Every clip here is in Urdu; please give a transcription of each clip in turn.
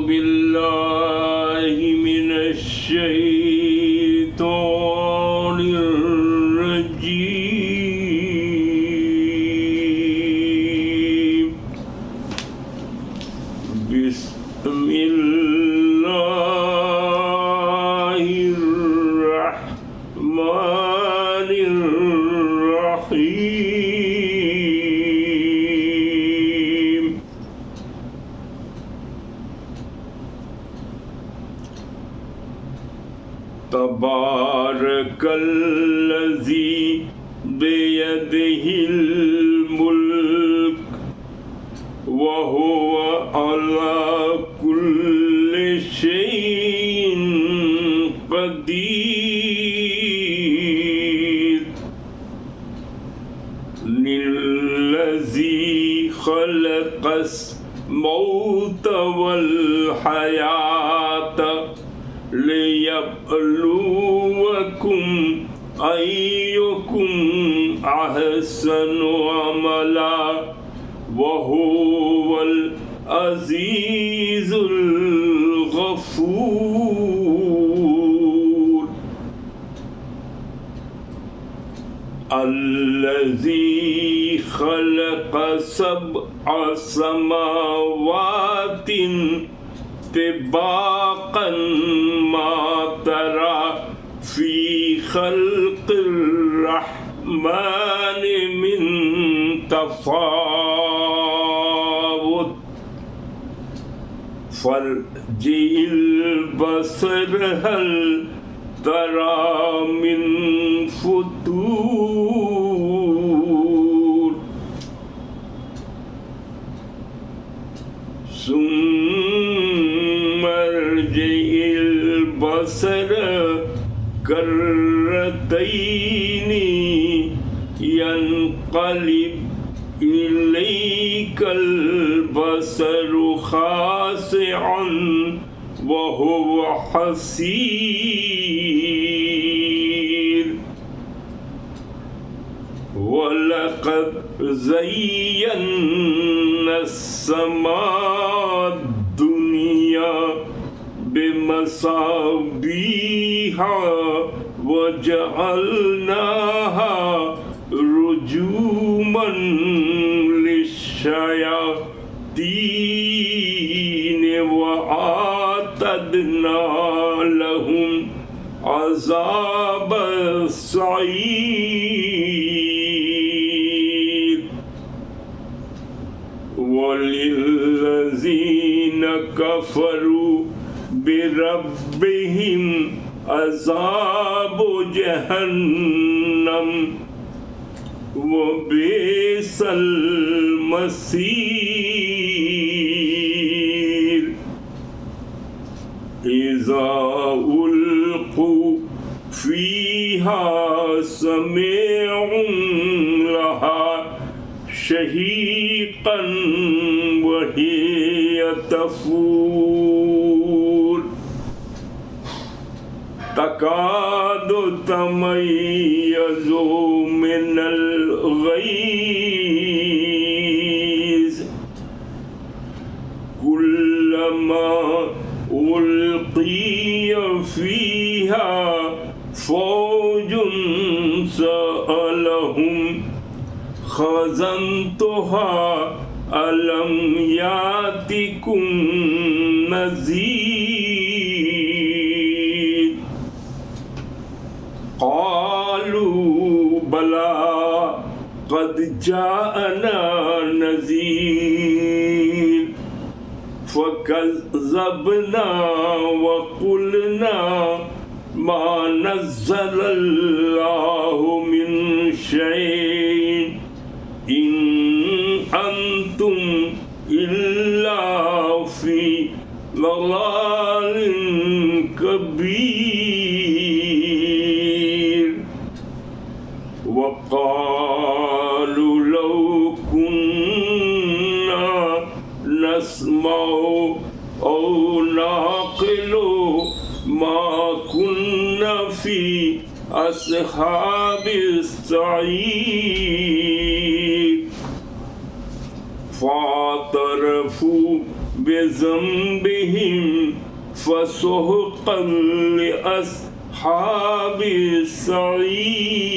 بالله من الشيطان الرجيم بسم الله الرحمن الرحيم تبارك الذي بيده الملك وهو على كل شيء قدير للذي خلق الموت والحياة ليبلوكم أيكم أحسن عملا وهو العزيز الغفور الذي خلق سبع سماوات طباقا ما ترى في خلق الرحمن من تفاوت فارجع البصر هل ترى من فتور ثم ارجع البصر كرتين ينقلب إليك البصر خاسعا وهو حسير ولقد زينا السماء الدنيا بمصابيح وجعلناها رجوما للشياطين وأعتدنا لهم عذاب السعير وللذين كفروا بربهم عذاب جهنم وبئس المصير إذا ألقوا فيها سمعوا لها شهيقا وهي تفور تكاد تميز من الغيظ كلما ألقي فيها فوج سألهم خزنتها ألم يأتكم نذير قالوا بلى قد جاءنا نذير فكذبنا وقلنا ما نزل الله من شيء إن أنتم إلا في ضلال كبير وقالوا لو كنا نسمع أو نعقل ما كنا في أصحاب السعير فاعترفوا بذنبهم فسحقا لأصحاب السعير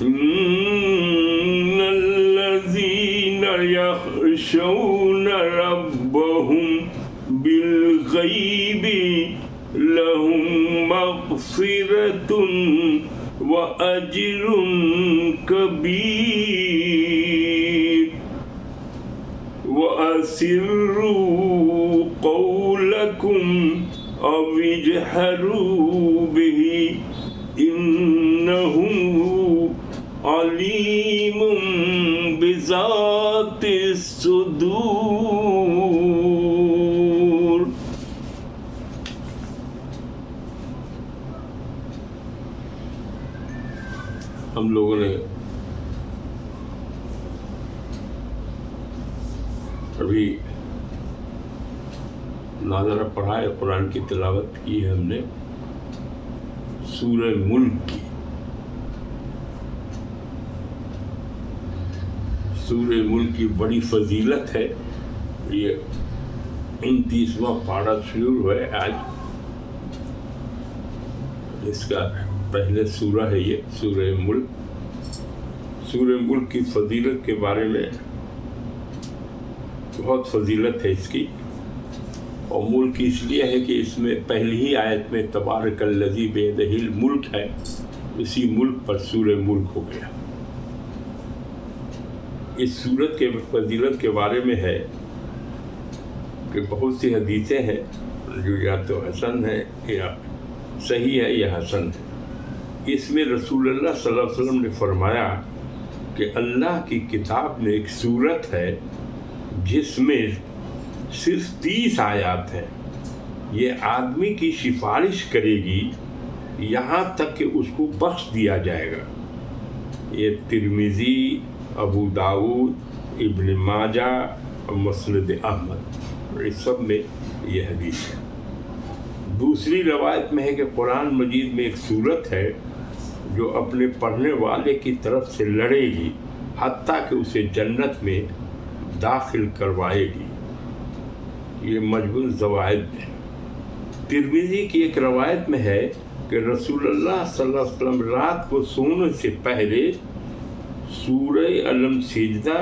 إن الذين يخشون ربهم بالغيب لهم مغفرة وأجر كبير وأسروا قولكم أو اجهروا به إنه عليم بذات الصدور. ہم لوگوں نے ابھی ناظرہ پڑھا ہے، قرآن کی تلاوت کی ہے ہم نے سورہ ملک کی. سورہ ملک کی بڑی فضیلت ہے. یہ 29واں پارہ شروع ہے آج. اس کا پہلے سورہ ہے یہ سورہ ملک. سورہ ملک کی فضیلت کے بارے میں بہت فضیلت ہے اس کی. اور ملک اس لیے ہے کہ اس میں پہلی ہی آیت میں تبارک الذی بیدہ الملک ہے. اسی ملک پر سورہ ملک ہو گیا. اس سورت کے فضیلت کے بارے میں ہے کہ بہت سی حدیثیں ہیں جو یا تو حسن ہے یا صحیح ہے یا حسن ہے. اس میں رسول اللہ صلی اللہ علیہ وسلم نے فرمایا کہ اللہ کی کتاب میں ایک سورت ہے جس میں صرف 30 آیات ہیں. یہ آدمی کی سفارش کرے گی یہاں تک کہ اس کو بخش دیا جائے گا. یہ ترمذی، ابو داؤد، ابن ماجہ اور مسند احمد، اس سب میں یہ حدیث ہے. دوسری روایت میں ہے کہ قرآن مجید میں ایک سورت ہے جو اپنے پڑھنے والے کی طرف سے لڑے گی حتیٰ کہ اسے جنت میں داخل کروائے گی. یہ مجموع الزوائد میں. ترمذی کی ایک روایت میں ہے کہ رسول اللہ صلی اللہ علیہ وسلم رات کو سونے سے پہلے سورہ علم سجدہ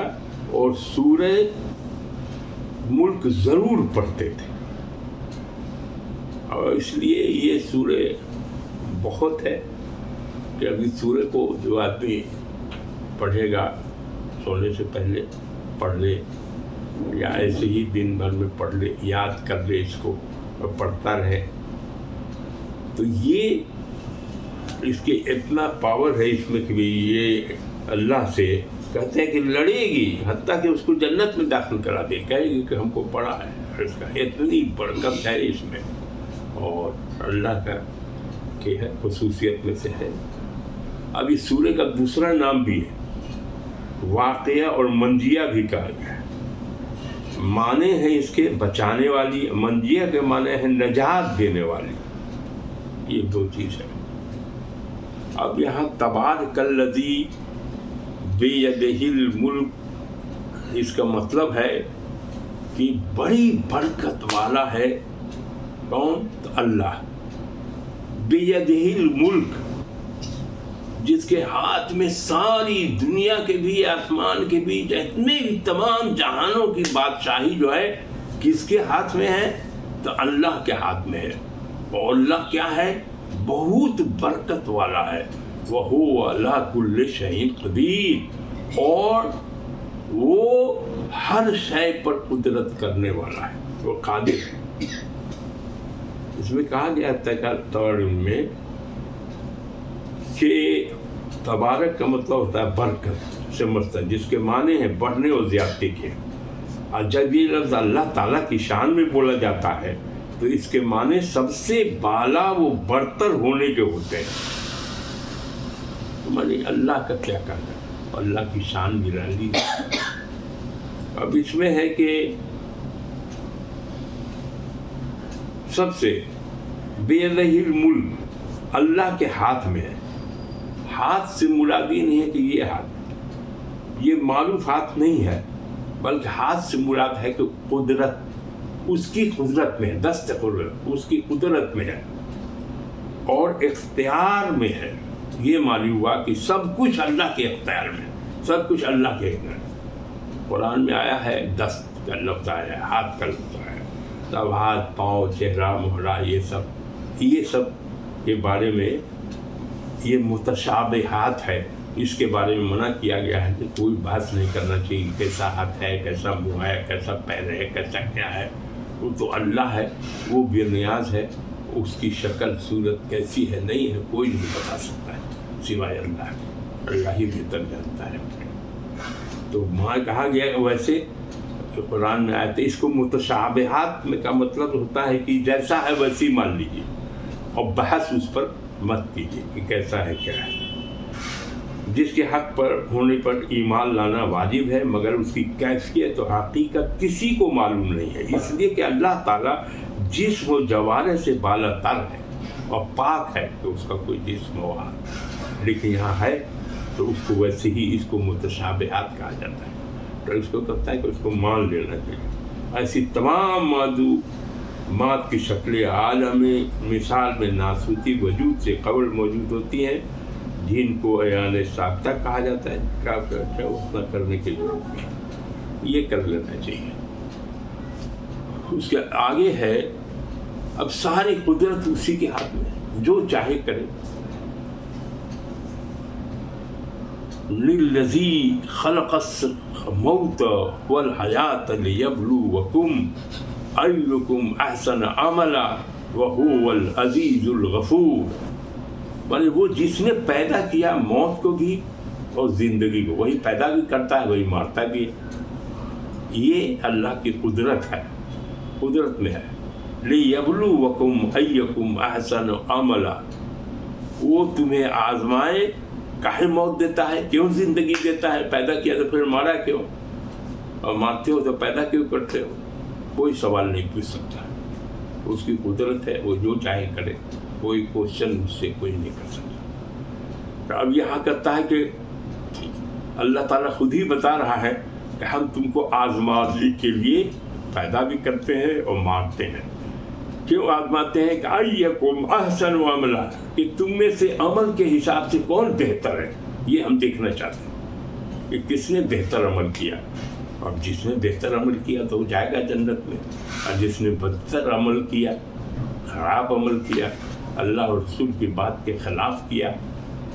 اور سورہ ملک ضرور پڑھتے تھے. اور اس لیے یہ سورہ بہت ہے کہ ابھی سورہ کو جو آدمی پڑھے گا سونے سے پہلے پڑھ لے یا ایسے ہی دن بھر میں پڑھ لے، یاد کر لے اس کو اور پڑھتا رہے، تو یہ اس کے اتنا پاور ہے اس میں کہ یہ اللہ سے کہتے ہیں کہ لڑے گی حتیٰ کہ اس کو جنت میں داخل کرا دے. کہے گی کہ ہم کو پڑھا ہے. اس کا اتنی برکت ہے اس میں اور اللہ کا کہ ہے خصوصیت میں سے ہے. اب اس سورہ کا دوسرا نام بھی ہے واقعہ اور منجیہ بھی کہا گیا ہے. معنی ہے اس کے بچانے والی، منجیہ کے معنی ہے نجات دینے والی. یہ دو چیز ہے. اب یہاں تبارک الذی بیدہ الملک، اس کا مطلب ہے کہ بڑی برکت والا ہے. کون؟ تو اللہ. بیدہ الملک، جس کے ہاتھ میں ساری دنیا کے بھی آسمان کے بھی جتنے بھی تمام جہانوں کی بادشاہی جو ہے کس کے ہاتھ میں ہے؟ تو اللہ کے ہاتھ میں ہے. اور اللہ کیا ہے؟ بہت برکت والا ہے. وَهُوَ عَلَىٰ كُلِّ شَيْءٍ قَدِيرٌ، اور وہ ہر شے پر قدرت کرنے والا ہے، وہ قادر ہے. اس میں کہا گیا تقریر میں کہ تبارک کا مطلب ہوتا ہے برکت سے مستر، جس کے معنی ہیں بڑھنے اور زیادتی کے. اور جب یہ لفظ اللہ تعالیٰ کی شان میں بولا جاتا ہے تو اس کے معنی سب سے بالا وہ برتر ہونے کے ہوتے ہیں. معنی اللہ کا کیا کرنا، اللہ کی شان نرالی. اب اس میں ہے کہ سب سے بیدہ الملک اللہ کے ہاتھ میں ہے. ہاتھ سے مراد یہ نہیں ہے کہ یہ ہاتھ، یہ معروف ہاتھ نہیں ہے. بلکہ ہاتھ سے مراد ہے کہ قدرت اس کی قدرت میں ہے، دست قدرت اس کی قدرت میں ہے اور اختیار میں ہے. یہ معلوم ہوا کہ سب کچھ اللہ کے اختیار میں، سب کچھ اللہ کے اختیار میں. قرآن میں آیا ہے دست کا لفظ آیا ہے، ہاتھ کا لفظ آیا ہے. تب ہاتھ، پاؤں، چہرہ، مہرہ، یہ سب کے بارے میں یہ متشابہات ہے. اس کے بارے میں منع کیا گیا ہے کہ کوئی بحث نہیں کرنا چاہیے کیسا ہاتھ ہے، کیسا منہ ہے، کیسا پیر ہے، کیسا کیا ہے. وہ تو اللہ ہے، وہ بے نیاز ہے. اس کی شکل صورت کیسی ہے نہیں ہے کوئی نہیں بتا سکتا ہے سوائے اللہ کے. اللہ ہی بہتر جانتا ہے. تو وہاں کہا گیا کہ ویسے قرآن میں آئے تھے. اس کو متشابہات میں کا مطلب ہوتا ہے کہ جیسا ہے ویسی مان لیجیے اور بحث اس پر مت کیجیے کہ کیسا ہے کیا ہے. جس کے حق پر ہونے پر ایمان لانا واجب ہے، مگر اس کی کیفیت و حقیقت کسی کو معلوم نہیں ہے. اس لیے کہ اللہ تعالیٰ جسم و جوارح سے بالا تر ہے اور پاک ہے کہ اس کا کوئی جسم و لیکن یہاں ہے تو اس کو ویسے ہی اس کو متشابہات کہا جاتا ہے. تو اس کو کہتا ہے کہ اس کو مان لینا چاہیے. ایسی تمام معدومات کی شکلیں عالم مثال میں ناسوتی وجود سے قبل موجود ہوتی ہیں، جن کو عیان ثابتہ کہا جاتا ہے. کیا اتنا کرنے کی ضرورت ہے، یہ کر لینا چاہیے. اس کے آگے ہے اب ساری قدرت اسی کے ہاتھ میں، جو چاہے کرے. للذی خلق الموت والحیات لیبلوکم ایکم احسن عملا وہو العزیز الغفور. بلکہ وہ جس نے پیدا کیا موت کو بھی اور زندگی کو، وہی پیدا بھی کرتا ہے وہی مارتا بھی ہے. یہ اللہ کی قدرت ہے، قدرت میں ہے. لیبلوکم ایکم احسن عملا، وہ تمہیں آزمائے. کاہے موت دیتا ہے، کیوں زندگی دیتا ہے؟ پیدا کیا تو پھر مارا کیوں؟ اور مارتے ہو تو پیدا کیوں کرتے ہو؟ کوئی سوال نہیں پوچھ سکتا. اس کی قدرت ہے، وہ جو چاہے کرے. کوئی کوشچن اس سے کوئی نہیں کر سکتا. اب یہاں کہتا ہے کہ اللہ تعالیٰ خود ہی بتا رہا ہے کہ ہم تم کو آزمائش کے لیے پیدا بھی کرتے ہیں اور مارتے ہیں. کیوں آزماتے ہیں؟ کہ ایکم احسن عملا، کہ تم میں سے عمل کے حساب سے کون بہتر ہے. یہ ہم دیکھنا چاہتے ہیں کہ کس نے بہتر عمل کیا. اور جس نے بہتر عمل کیا تو وہ جائے گا جنت میں، اور جس نے بدتر عمل کیا، خراب عمل کیا، اللہ اور رسول کی بات کے خلاف کیا،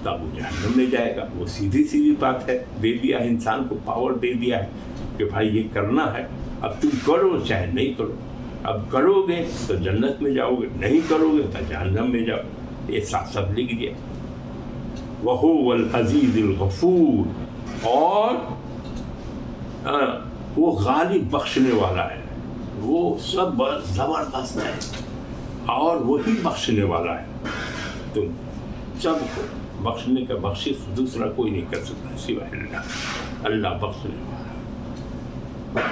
تب وہ جہنم میں جائے گا. وہ سیدھی بات ہے. دے دیا انسان کو پاور، دے دیا ہے کہ بھائی یہ کرنا ہے، اب تم کرو چاہے نہیں کرو. اب کرو گے تو جنت میں جاؤ گے، نہیں کرو گے تو جہنم میں جاؤ. یہ سب لکھ دیا. وہو العزیز الغفور، اور وہ غالب بخشنے والا ہے. وہ سب زبردست ہے اور وہی بخشنے والا ہے. تم سب کو بخشنے کا بخشش دوسرا کوئی نہیں کر سکتا سوائے اللہ. اللہ بخشنے والا.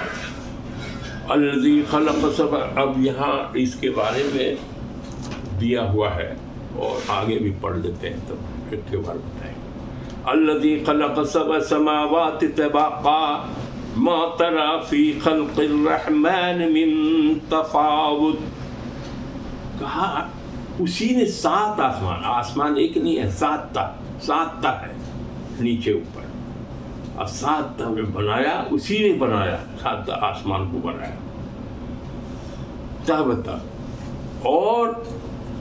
الذی خلق سبع، اب یہاں اس کے بارے میں دیا ہوا ہے اور آگے بھی پڑھ لیتے ہیں تو ایک کے بار بتائیں. الذی خلق سبع سماوات طباقا ما ترى فی خلق الرحمن من تفاوت. کہا اسی نے 7 آسمان ایک نہیں ہے، 7 تا ہے نیچے اوپر، اور 7 تا میں بنایا، اسی نے بنایا. 7 آسمان کو بنایا. کیا بتا. اور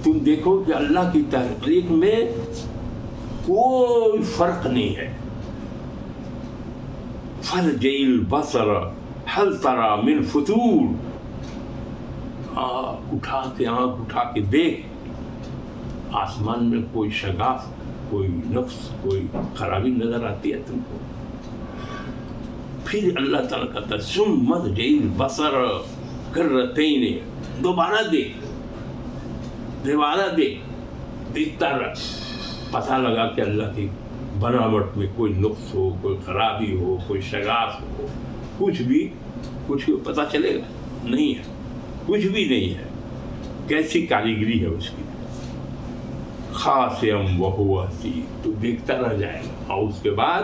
تم دیکھو کہ اللہ کی تخلیق میں کوئی فرق نہیں ہے. فرجع البصر هل ترى من فطور. آنکھ اٹھا کے دیکھ، آسمان میں کوئی شگاف، کوئی نقص، کوئی خرابی نظر آتی ہے تم کو؟ پھر اللہ تعالیٰ کہتا ہے ثم ارجع البصر کرتین، دوبارہ دیکھ، دیکھتا رہ. پتہ لگا کہ اللہ کی بناوٹ میں کوئی نقص ہو، کوئی خرابی ہو، کوئی شگاف ہو، کچھ بھی پتہ چلے گا؟ نہیں ہے، کچھ بھی نہیں ہے. کیسی کاریگری ہے اس کی. خاصم وہو حسیب، تو دیکھتا رہ جائے گا. اور اس کے بعد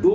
2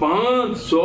500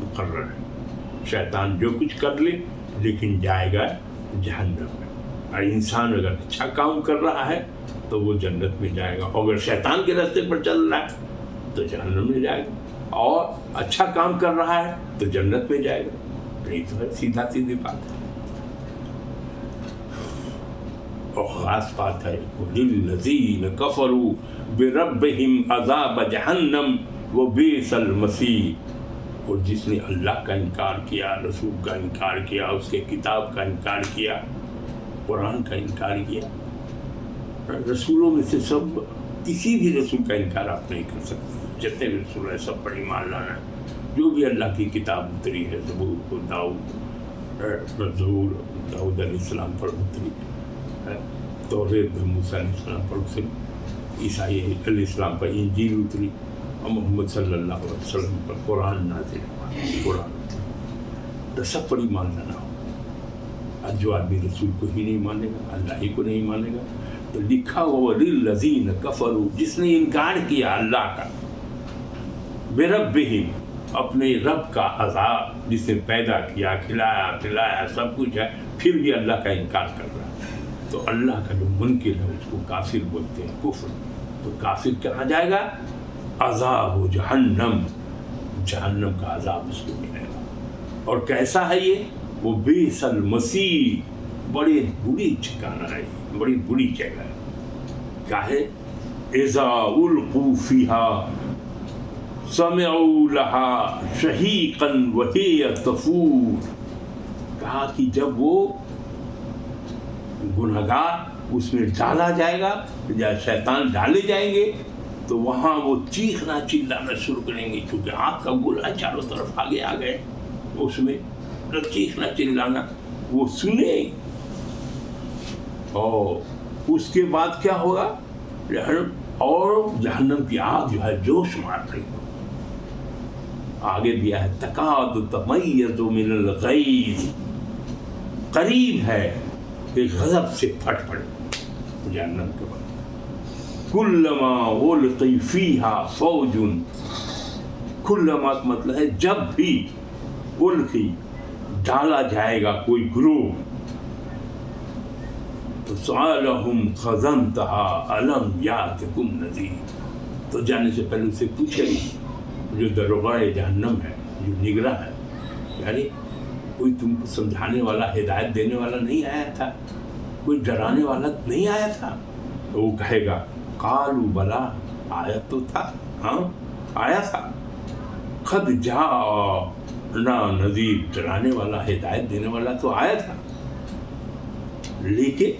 مقرر ہے. شیطان جو کچھ کر لے لیکن جائے گا جہنم میں. اور انسان اگر اچھا کام کر رہا ہے تو وہ جنت میں جائے گا، اور اگر شیطان کے راستے پر چل رہا ہے تو جہنم میں جائے گا، اور اچھا کام کر رہا ہے تو جنت میں جائے گا. یہی تو ہے، سیدھا سیدھی بات ہے. اور خاص بات ہے لِلَّذِينَ كَفَرُوا بِرَبِّهِمْ عَذَابَ جَهَنَّمَ وَبِئْسَ الْمَصِيرُ. اور جس نے اللہ کا انکار کیا، رسول کا انکار کیا، اس کے کتاب کا انکار کیا، قرآن کا انکار کیا. رسولوں میں سے سب کسی بھی رسول کا انکار آپ نہیں کر سکتے. جتنے بھی رسول ہیں سب پر ایمان لانا ہے. جو بھی اللہ کی کتاب اتری ہے، زبور داؤد علیہ السلام پر اتری ہے، توریت موسیٰ علیہ السلام پر اتری، عیسائی علیہ السلام پر انجیل اتری، اور محمد صلی اللہ علیہ وسلم پر قرآن نازل ہوا. قرآن تو سب پر ایمان لانا ہو. جو آدمی رسول کو ہی نہیں مانے گا، اللہ ہی کو نہیں مانے گا، تو لکھا ہوا لِلَّذِينَ كَفَرُوا، جس نے انکار کیا اللہ کا، بِرَبِّهِمْ، اپنے رب کا عذاب، جس نے پیدا کیا، کھلایا پلایا سب کچھ ہے، پھر بھی اللہ کا انکار کر رہا ہے. تو اللہ کا جو منکر ہے اس کو کافر بولتے ہیں، کفر. تو کافر کہاں جائے گا؟ عذاب جہنم، جہنم کا عذاب اس کو ملے گا. اور کیسا ہے یہ؟ وہ بئس المصیر، بڑی بری ٹھکانہ ہے، بڑی بری جگہ ہے. کیا ہے؟ اذا القوا فیہا سمعوا لها شہیقا وہی تفور. کہا کہ جب وہ گنہگار اس میں ڈالا جائے گا، یا شیطان ڈالے جائیں گے، تو وہاں وہ چیخنا چلانا شروع کریں گے، کیونکہ آگ کا گولا چاروں طرف آگے آ گئے. اس میں چیخنا چلانا وہ سنے. اور اس کے بعد کیا ہوگا؟ اور جہنم کی آگ جو ہے جوش مار رہی ہو. آگے دیا ہے تکاد تمیز من الغیظ، قریب ہے کہ غضب سے پھٹ پڑے جہنم کے بعد. کلما القی فیہا فوج، کلما کا مطلب ہے جب بھی القی ڈالا جائے گا کوئی گروہ، تو سألہم خزنتہا الم یاتکم نذیر. تو جانے سے پہلے اسے پوچھے جو دروغہ جہنم ہے، جو نگراں ہے، یعنی کوئی تم کو سمجھانے والا، ہدایت دینے والا نہیں آیا تھا، کوئی ڈرانے والا نہیں آیا تھا؟ تو وہ کہے گا قالوا بلا، آیا تو تھا، ہاں آیا تھا. قد جاءنا نذیر، ڈرانے والا، ہدایت دینے والا تو آیا تھا، لیکن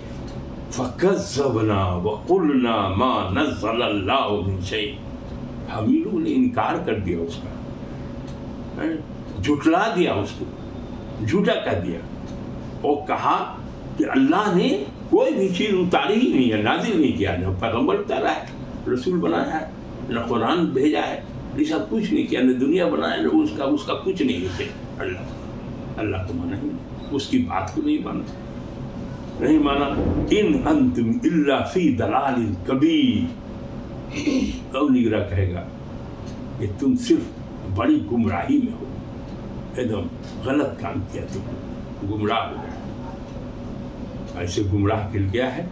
فکذبنا وقلنا ما نزل اللہ من شیء، ہم ہی لوگوں نے انکار کر دیا اس کا، جھٹلا دیا، اس کو جھوٹا کر دیا، اور کہا کہ اللہ نے کوئی بھی چیز اتاری ہی نہیں ہے، نازل نہیں کیا، نہ پیغمبر اتارا ہے، رسول بنایا ہے، نہ قرآن بھیجا ہے، یہ سب کچھ نہیں کیا، نہ دنیا بنایا، نہ اس کا کچھ نہیں ہے. اللہ کو مانا ہی نہیں، اس کی بات کو نہیں مانا. ان انتم الا فی ضلال کبیر. تو نگراں کہے گا کہ تم صرف بڑی گمراہی میں ہو، ایک دم غلط کام کیا، تم گمراہ ہو گئے. ایسے گمراہ کل گیا ہے.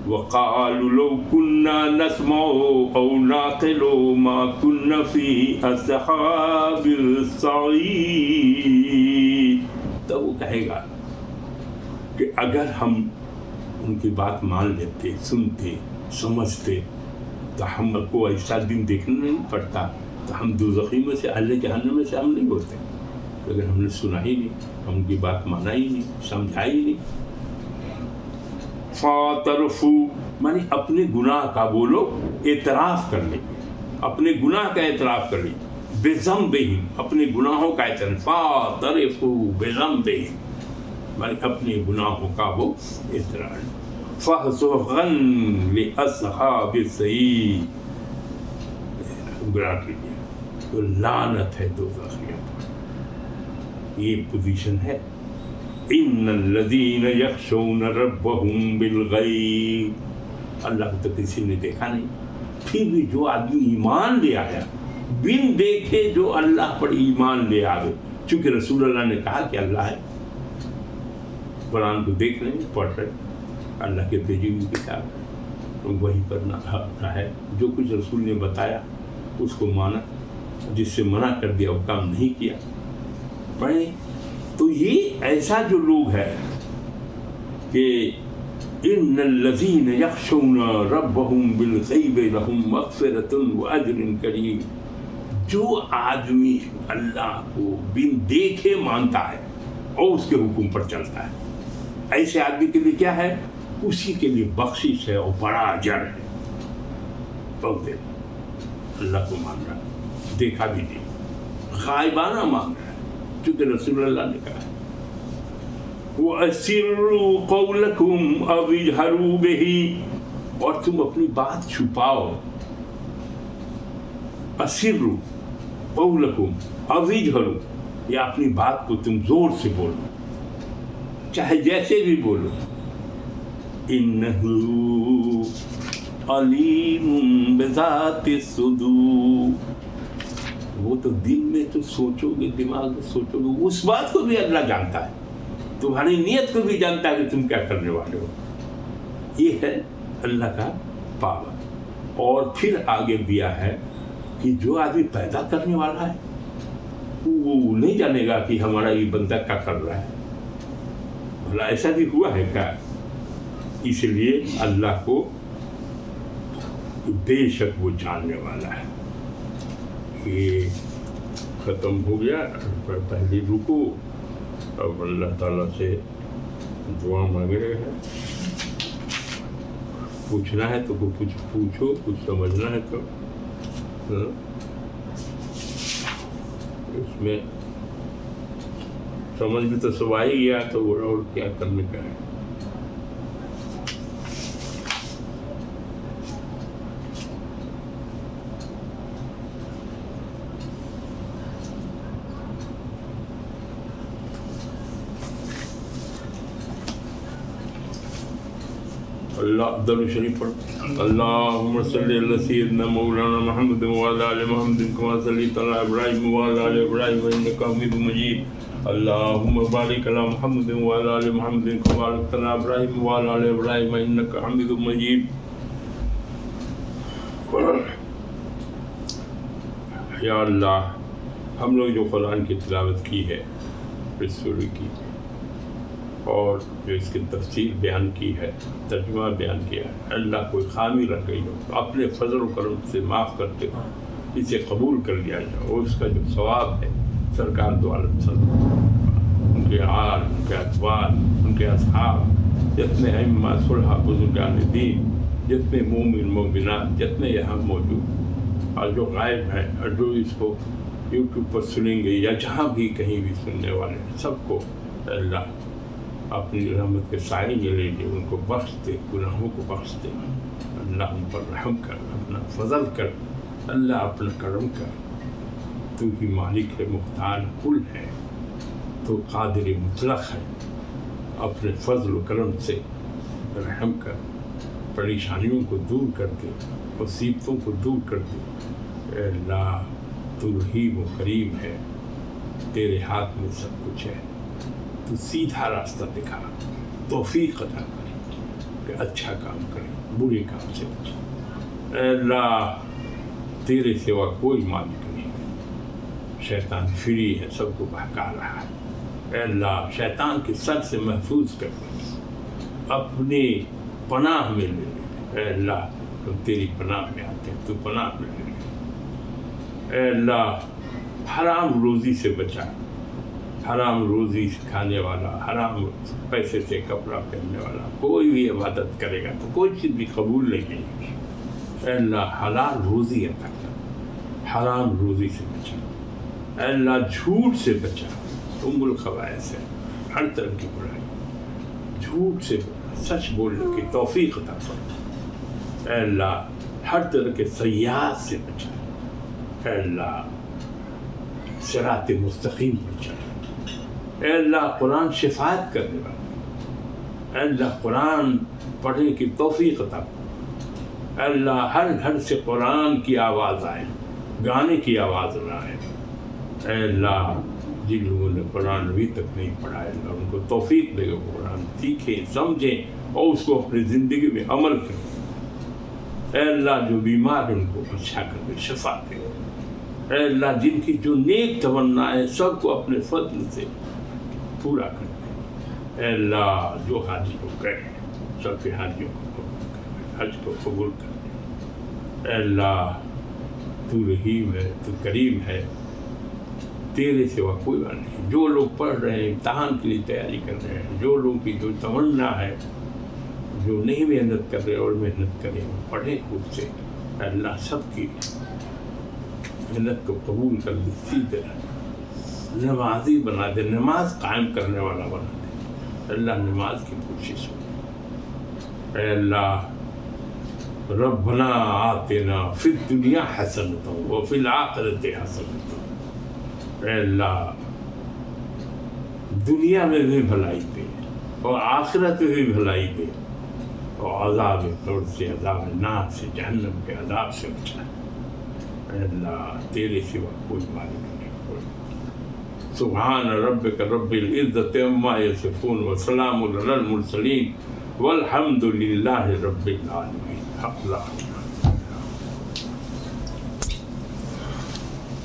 وقالوا لو كنا نسمع او نعقل ما كنا في اصحاب السعير. تو وہ کہے گا کہ اگر ہم ان کی بات مان لیتے، سنتے، سمجھتے، تو ہم کو ایسا دن دیکھنا نہیں پڑتا، تو ہم دوزخی میں سے، اہل جہنم میں سے ہم نہیں ہوتے. لیکن ہم نے سنا ہی نہیں، ہم ان کی بات مانا ہی نہیں، سمجھا ہی نہیں. فاعترفوا، مانی اپنے گناہ کا وہ لوگ اعتراف کر لیں، اپنے گناہ کا اعتراف کر لیں. بذنبہم، اپنے گناہوں کا اعتراف. فاعترفوا بذنبہم، مانی اپنے گناہوں کا وہ اعتراف. فسحقا لاصحاب السعیر، گمراہ کیجیے، تو لعنت ہے دوزخیوں پر. یہ پوزیشن ہے. ان الذین یخشون ربهم بالغیب، اللہ کو تو کسی نے دیکھا نہیں، پھر بھی جو آدمی ایمان لے آیا بن دیکھے جو اللہ پر ایمان لے آوے. چونکہ رسول اللہ نے کہا کہ اللہ ہے، قرآن کو دیکھ رہے ہیں، پڑھ رہے ہیں، اللہ کے بھیجی ہوئی کتاب ہے، وہی کرنا ہے. جو کچھ رسول نے بتایا اس کو مانا، جس سے منع کر دیا وہ کام نہیں کیا. پڑھیں تو یہ ایسا جو لوگ ہے کہ ان الذین یخشون ربهم بالغیب لهم مغفرۃ واجر کریم. جو آدمی اللہ کو بن دیکھے مانتا ہے اور اس کے حکم پر چلتا ہے، ایسے آدمی کے لیے کیا ہے؟ اسی کے لیے بخشش ہے اور بڑا اجر ہے. بہت اللہ کو مان رہا ہے، دیکھا بھی نہیں، غائبانہ مان رہا ہے، چونکہ رسول اللہ نے کہا وَأَسِرُّوا قَوْلَكُمْ أَوْ اجْهَرُوا بِهِ. اور تم اپنی بات چھپاؤ. أَسِرُّوا قَوْلَكُمْ أَوْ اجْهَرُوا، یا اپنی بات کو تم زور سے بولو، چاہے جیسے بھی بولو. إِنَّهُ عَلِيمٌ بِذَاتِ الصُّدُورِ. وہ تو دل میں تو سوچو گے، دماغ میں سوچو گے، اس بات کو بھی اللہ جانتا ہے، تمہاری نیت کو بھی جانتا ہے کہ تم کیا کرنے والے ہو. یہ ہے اللہ کا پاور. اور پھر آگے دیا ہے کہ جو آدمی پیدا کرنے والا ہے وہ نہیں جانے گا کہ ہمارا یہ بندہ کیا کر رہا ہے. بھلا ایسا بھی ہوا ہے کیا؟ اس لیے اللہ کو بے شک وہ جاننے والا ہے. یہ ختم ہو گیا پہلی رکوع. اب اللہ تعالیٰ سے دعا مانگ رہے ہیں. پوچھنا ہے تو کچھ پوچھو، کچھ سمجھنا ہے تو اس میں سمجھ میں تو سب آ ہی گیا، تو اور کیا کرنے کا ہے. اللہ درود شریف پڑھ. اللہم صلی علی سیدنا مولانا محمد وعلی آل محمد کما صلیت علی ابراہیم وعلی آل ابراہیم انک حمید مجید. اللہم بارک علی محمد وعلی آل محمد کما بارکت علی ابراہیم وعلی آل ابراہیم انک حمید مجید. یا اللہ، ہم لوگ جو قرآن کی تلاوت کی ہے اس سورہ کی، اور جو اس کی تفسیر بیان کی ہے، ترجمہ بیان کیا ہے، اللہ کوئی خامی رہ گئی ہو تو اپنے فضل و کرم سے معاف کرتے ہو اسے قبول کر لیا جائے. اور اس کا جو ثواب ہے سرکار دو عالم صلی اللہ علیہ وسلم، ان کے آل، ان کے اتباع، ان کے اصحاب، جتنے ائمہ صلحاء بزرگان دین، جتنے مومن مومنات جتنے یہاں موجود اور جو غائب ہیں اور جو اس کو یوٹیوب پر سنیں گے یا جہاں بھی کہیں بھی سننے والے ہیں، سب کو اللہ اپنی رحمت کے سائے میں لے لے، ان کو بخش دے، گناہوں کو بخش دے. اللہ ان پر رحم کر، اپنا فضل کر، اللہ اپنا کرم کر. تو ہی مالک ہے، مختار کل ہے، تو قادر مطلق ہے. اپنے فضل و کرم سے رحم کر، پریشانیوں کو دور کر دے، مصیبتوں کو دور کر دے. اے اللہ تو رحیم و کریم ہے، تیرے ہاتھ میں سب کچھ ہے. تو سیدھا راستہ دکھا، توفیق عطا کرے کہ اچھا کام کرے، برے کام سے بچے. اے اللہ تیرے سوا کوئی مالک نہیں ہے. شیطان فری ہے، سب کو بہکا رہا ہے. اے اللہ شیطان کے سر سے محفوظ کر دے، اپنی پناہ میں لے لے. اے اللہ ہم تیری پناہ میں آتے ہیں، تو پناہ میں لے لے. اے اللہ حرام روزی سے بچا، حرام روزی کھانے والا، حرام پیسے سے کپڑا پہننے والا کوئی بھی عبادت کرے گا تو کوئی چیز بھی قبول نہیں کی. اے اللہ حلال روزی عطا کر، حرام روزی سے بچا. اے اللہ جھوٹ سے بچا، الخبائث ہے، ہر طرح کی برائی، جھوٹ سے سچ بولنے کی توفیق عطا کر. اے اللہ ہر طرح کے سیاحت سے بچا. اے اللہ صراط مستقیم پر چلا. اے اللہ قرآن شفاعت کرنے والا، اے اللہ قرآن پڑھنے کی توفیق عطا کر. اے اللہ ہر گھر سے قرآن کی آواز آئے، گانے کی آواز نہ آئے۔ اے اللہ جن لوگوں نے قرآن ابھی تک نہیں پڑھا ہے اللہ ان کو توفیق دے گا، قرآن سیکھیں سمجھیں اور اس کو اپنی زندگی میں عمل کریں۔ اے اللہ جو بیمار ہیں ان کو اچھا کر دے، شفا دے۔ اے اللہ جن کی جو نیک تمنا ہے سب کو اپنے فضل سے پورا کر دے۔ اے اللہ جو حاجی کو گئے سب کے حاجیوں کو حج کو قبول کر دے۔ اے اللہ تو رحیم ہے، تو کریم ہے، تیرے سوا کوئی بات نہیں۔ جو لوگ پڑھ رہے ہیں امتحان کے لیے تیاری کر رہے ہیں، جو لوگوں کی جو تمنا ہے، جو نہیں محنت کر رہے اور محنت کریں پڑھیں خود سے، اے اللہ سب کی محنت کو قبول کر دے، سیدھے نمازی بنا دے، نماز قائم کرنے والا بنا دے۔ اللہ نماز کی کوشش ہو۔ اے اللہ ربنا آتنا فی الدنیا حسنۃ وفی الآخرۃ حسنۃ۔ اے اللہ دنیا میں بھی بھلائی دے اور آخرت میں بھی بھلائی دے اور عذاب قبر سے، عذاب نار سے، جہنم کے عذاب سے بچا۔ اے اللہ تیرے سوا کوئی مالک نہیں کوئی۔ سبحان ربک رب العزۃ عما یصفون وسلام علی المرسلین والحمد للہ رب العالمین۔ حق لا